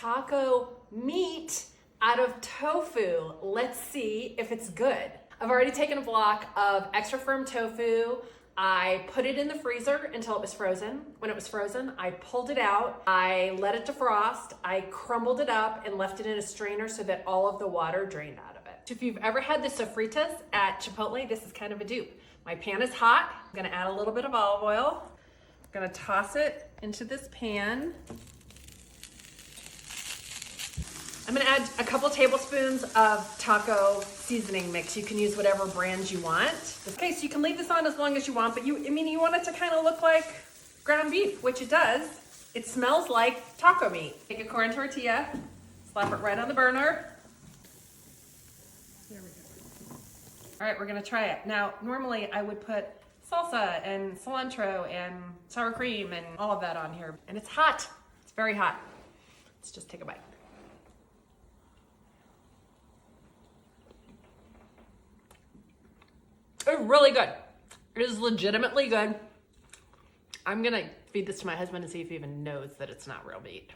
taco meat out of tofu. Let's see if it's good. I've already taken a block of extra firm tofu. I put it in the freezer until it was frozen. When it was frozen, I pulled it out. I let it defrost. I crumbled it up and left it in a strainer so that all of the water drained out of it. If you've ever had the Sofritas at Chipotle, this is kind of a dupe. My pan is hot. I'm gonna add a little bit of olive oil. I'm gonna toss it into this pan. I'm gonna add a couple tablespoons of taco seasoning mix. You can use whatever brand you want. Okay, so you can leave this on as long as you want, but you want it to kind of look like ground beef, which it does. It smells like taco meat. Take a corn tortilla, slap it right on the burner. There we go. All right, we're gonna try it. Now, normally I would put salsa and cilantro and sour cream and all of that on here, and it's hot. It's very hot. Let's just take a bite. It's really good. It is legitimately good. I'm gonna feed this to my husband and see if he even knows that it's not real meat.